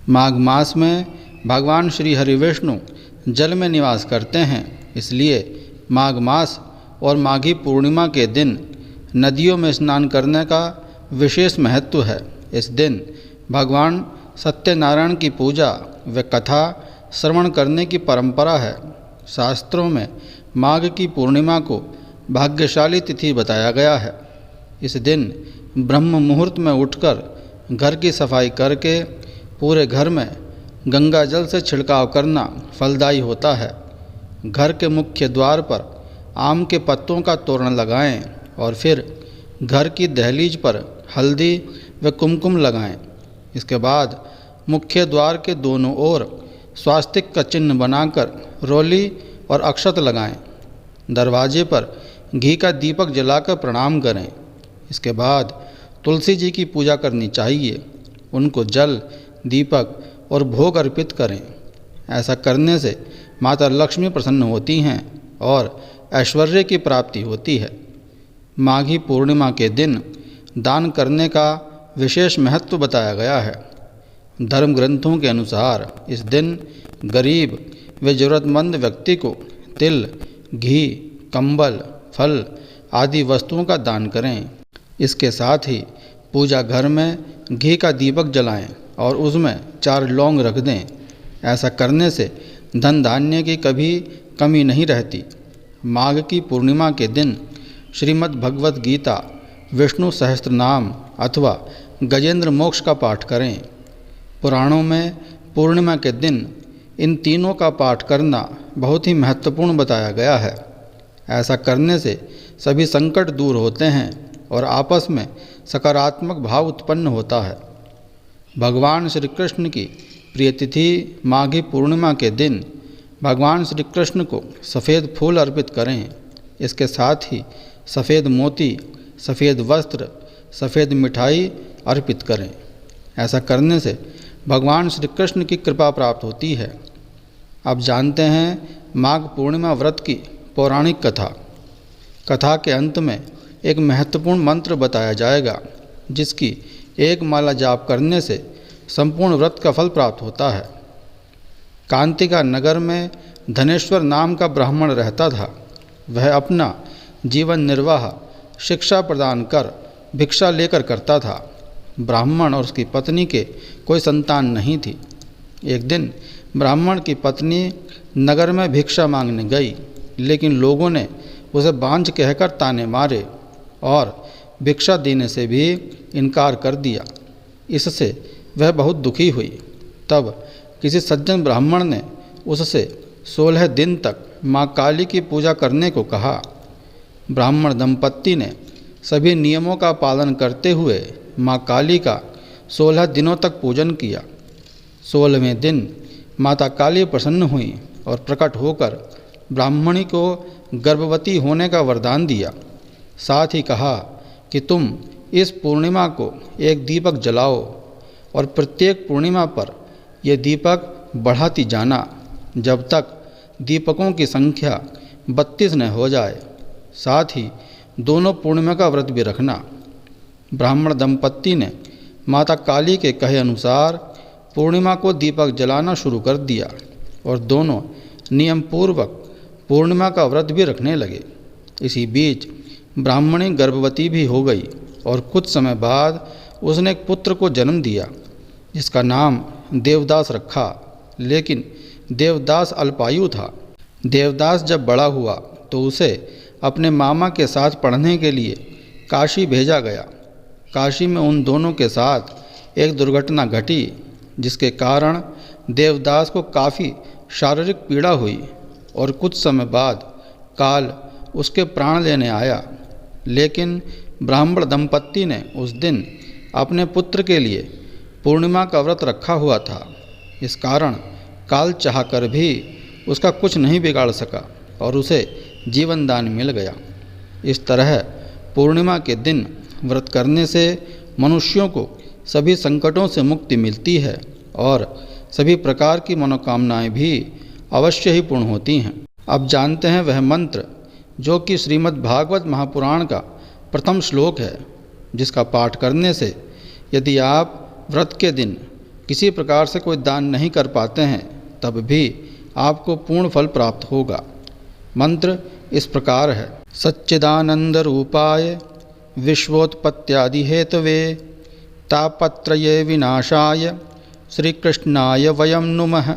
माघ मास में भगवान श्री हरि विष्णु जल में निवास करते हैं, इसलिए माघ मास और माघी पूर्णिमा के दिन नदियों में स्नान करने का विशेष महत्व है। इस दिन भगवान सत्यनारायण की पूजा व कथा श्रवण करने की परंपरा है। शास्त्रों में माघ की पूर्णिमा को भाग्यशाली तिथि बताया गया है। इस दिन ब्रह्म मुहूर्त में उठकर घर की सफाई करके पूरे घर में गंगा जल से छिड़काव करना फलदायी होता है। घर के मुख्य द्वार पर आम के पत्तों का तोरण लगाएं और फिर घर की दहलीज पर हल्दी व कुमकुम लगाएं। इसके बाद मुख्य द्वार के दोनों ओर स्वास्तिक का चिन्ह बनाकर रोली और अक्षत लगाएं। दरवाजे पर घी का दीपक जलाकर प्रणाम करें। इसके बाद तुलसी जी की पूजा करनी चाहिए। उनको जल, दीपक और भोग अर्पित करें। ऐसा करने से माता लक्ष्मी प्रसन्न होती हैं और ऐश्वर्य की प्राप्ति होती है। माघी पूर्णिमा के दिन दान करने का विशेष महत्व बताया गया है। धर्म ग्रंथों के अनुसार इस दिन गरीब व ज़रूरतमंद व्यक्ति को तिल, घी, कंबल, फल आदि वस्तुओं का दान करें। इसके साथ ही पूजा घर में घी का दीपक जलाएं और उसमें 4 लौंग रख दें। ऐसा करने से धन धान्य की कभी कमी नहीं रहती। माघ की पूर्णिमा के दिन श्रीमद् भगवत गीता, विष्णु सहस्त्रनाम अथवा गजेंद्र मोक्ष का पाठ करें। पुराणों में पूर्णिमा के दिन इन तीनों का पाठ करना बहुत ही महत्वपूर्ण बताया गया है। ऐसा करने से सभी संकट दूर होते हैं और आपस में सकारात्मक भाव उत्पन्न होता है। भगवान श्री कृष्ण की प्रिय तिथि माघी पूर्णिमा के दिन भगवान श्री कृष्ण को सफ़ेद फूल अर्पित करें। इसके साथ ही सफ़ेद मोती, सफ़ेद वस्त्र, सफ़ेद मिठाई अर्पित करें। ऐसा करने से भगवान श्री कृष्ण की कृपा प्राप्त होती है। अब जानते हैं माघ पूर्णिमा व्रत की पौराणिक कथा। कथा के अंत में एक महत्वपूर्ण मंत्र बताया जाएगा, जिसकी एक माला जाप करने से संपूर्ण व्रत का फल प्राप्त होता है। कांतिका नगर में धनेश्वर नाम का ब्राह्मण रहता था। वह अपना जीवन निर्वाह शिक्षा प्रदान कर भिक्षा लेकर करता था। ब्राह्मण और उसकी पत्नी के कोई संतान नहीं थी। एक दिन ब्राह्मण की पत्नी नगर में भिक्षा मांगने गई, लेकिन लोगों ने उसे बांझ कहकर ताने मारे और भिक्षा देने से भी इनकार कर दिया। इससे वह बहुत दुखी हुई। तब किसी सज्जन ब्राह्मण ने उससे 16 दिन तक माँ काली की पूजा करने को कहा। ब्राह्मण दंपत्ति ने सभी नियमों का पालन करते हुए माँ काली का 16 दिनों तक पूजन किया। 16वें दिन माता काली प्रसन्न हुई और प्रकट होकर ब्राह्मणी को गर्भवती होने का वरदान दिया। साथ ही कहा कि तुम इस पूर्णिमा को एक दीपक जलाओ और प्रत्येक पूर्णिमा पर यह दीपक बढ़ाती जाना, जब तक दीपकों की संख्या 32 न हो जाए। साथ ही दोनों पूर्णिमा का व्रत भी रखना। ब्राह्मण दंपत्ति ने माता काली के कहे अनुसार पूर्णिमा को दीपक जलाना शुरू कर दिया और दोनों नियम पूर्वक पूर्णिमा का व्रत भी रखने लगे। इसी बीच ब्राह्मणी गर्भवती भी हो गई और कुछ समय बाद उसने एक पुत्र को जन्म दिया, जिसका नाम देवदास रखा। लेकिन देवदास अल्पायु था। देवदास जब बड़ा हुआ तो उसे अपने मामा के साथ पढ़ने के लिए काशी भेजा गया। काशी में उन दोनों के साथ एक दुर्घटना घटी, जिसके कारण देवदास को काफ़ी शारीरिक पीड़ा हुई और कुछ समय बाद काल उसके प्राण लेने आया। लेकिन ब्राह्मण दंपत्ति ने उस दिन अपने पुत्र के लिए पूर्णिमा का व्रत रखा हुआ था। इस कारण काल चाहकर भी उसका कुछ नहीं बिगाड़ सका और उसे जीवन दान मिल गया। इस तरह पूर्णिमा के दिन व्रत करने से मनुष्यों को सभी संकटों से मुक्ति मिलती है और सभी प्रकार की मनोकामनाएं भी अवश्य ही पूर्ण होती हैं। अब जानते हैं वह मंत्र जो कि श्रीमद् भागवत महापुराण का प्रथम श्लोक है, जिसका पाठ करने से यदि आप व्रत के दिन किसी प्रकार से कोई दान नहीं कर पाते हैं तब भी आपको पूर्ण फल प्राप्त होगा। मंत्र इस प्रकार है। सच्चिदानंद रूपाय विश्वोत्पत्त्यादि हेतवे तापत्रये विनाशाय श्री कृष्णाय वयं नुमः।